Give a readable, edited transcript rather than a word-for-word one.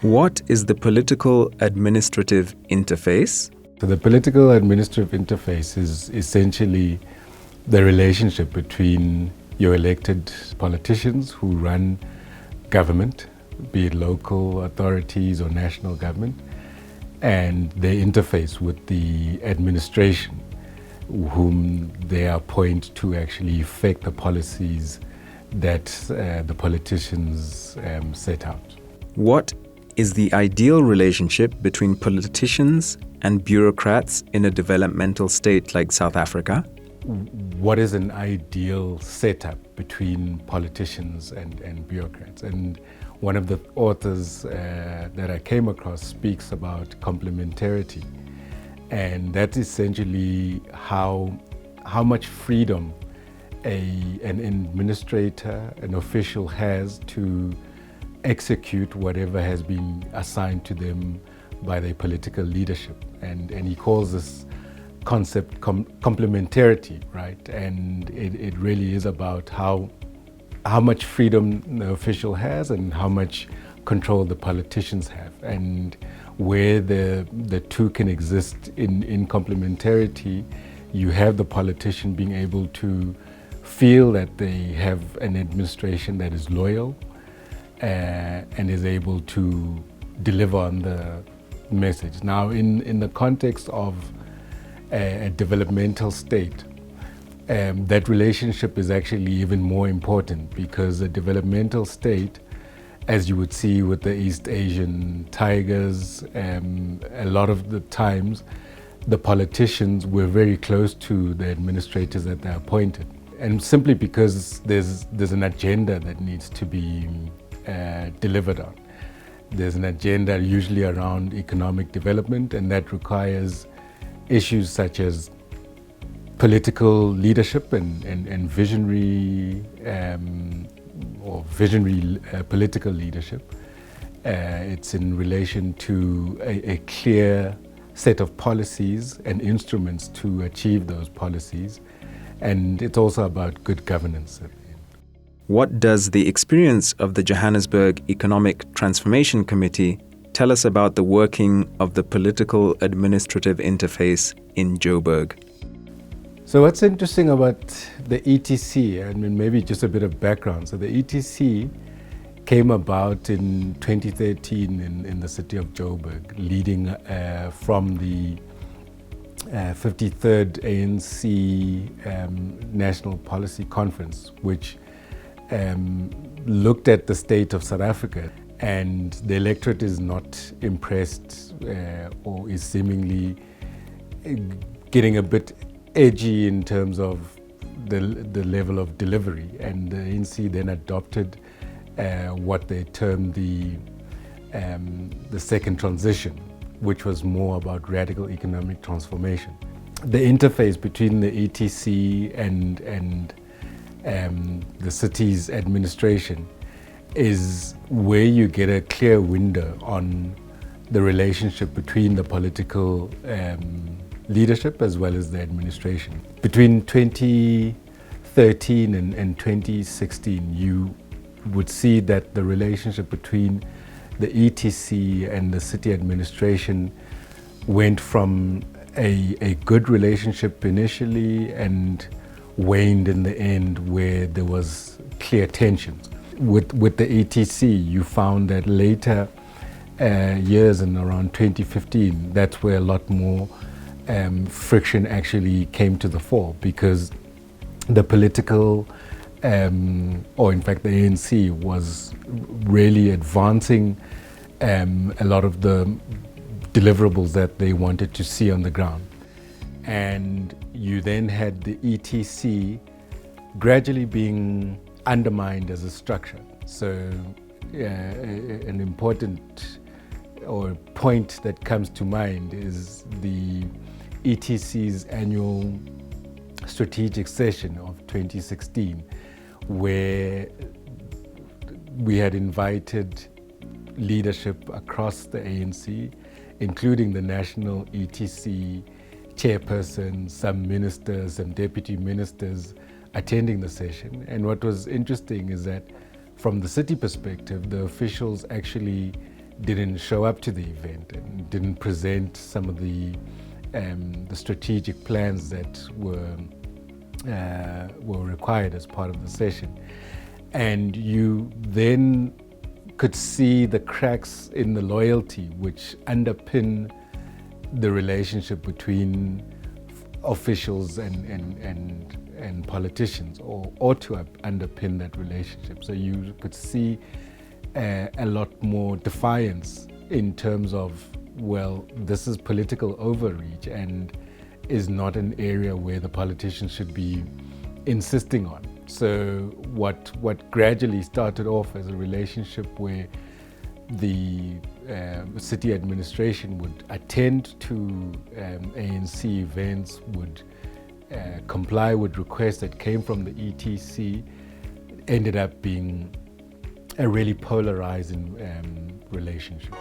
What is the political administrative interface? So the political administrative interface is essentially the relationship between your elected politicians who run government, be it local authorities or national government, and their interface with the administration, whom they appoint to actually effect the policies that the politicians set out. What is the ideal relationship between politicians and bureaucrats in a developmental state like South Africa? What is an ideal setup between politicians and bureaucrats? And one of the authors that I came across speaks about complementarity. And that's essentially how much freedom an administrator, an official has to execute whatever has been assigned to them by their political leadership. And he calls this concept complementarity, right? And it really is about how much freedom the official has and how much control the politicians have, and where the two can exist in complementarity. You have the politician being able to feel that they have an administration that is loyal and is able to deliver on the message. Now, in the context of a developmental state, that relationship is actually even more important, because a developmental state, as you would see with the East Asian tigers, a lot of the times the politicians were very close to the administrators that they appointed. And simply because there's an agenda that needs to be delivered on. There's an agenda usually around economic development, and that requires issues such as political leadership and visionary political leadership. It's in relation to a clear set of policies and instruments to achieve those policies. And it's also about good governance. What does the experience of the Johannesburg Economic Transformation Committee tell us about the working of the political administrative interface in Joburg? So what's interesting about the ETC, I mean, maybe just a bit of background. So the ETC came about in 2013 in the city of Joburg, leading from the 53rd ANC National Policy Conference, which looked at the state of South Africa, and the electorate is not impressed or is seemingly getting a bit edgy in terms of the level of delivery. And the ANC then adopted what they termed the second transition, which was more about radical economic transformation. The interface between the ETC and the city's administration is where you get a clear window on the relationship between the political leadership as well as the administration. Between 2013 and 2016, you would see that the relationship between the ETC and the city administration went from a good relationship initially and waned in the end, where there was clear tensions. With the ETC, you found that later years, in around 2015, that's where a lot more friction actually came to the fore, because the political, or in fact the ANC, was really advancing a lot of the deliverables that they wanted to see on the ground. And you then had the ETC gradually being undermined as a structure. So an important or point that comes to mind is the ETC's annual strategic session of 2016, where we had invited leadership across the ANC, including the national ETC chairperson, some ministers, some deputy ministers attending the session. And what was interesting is that from the city perspective, the officials actually didn't show up to the event and didn't present some of the strategic plans that were required as part of the session. And you then could see the cracks in the loyalty which underpin the relationship between officials and politicians, or ought to underpin that relationship. So you could see a lot more defiance in terms of, well, this is political overreach and is not an area where the politicians should be insisting on. So what gradually started off as a relationship where the city administration would attend to ANC events, would comply with requests that came from the ETC, ended up being a really polarizing relationship.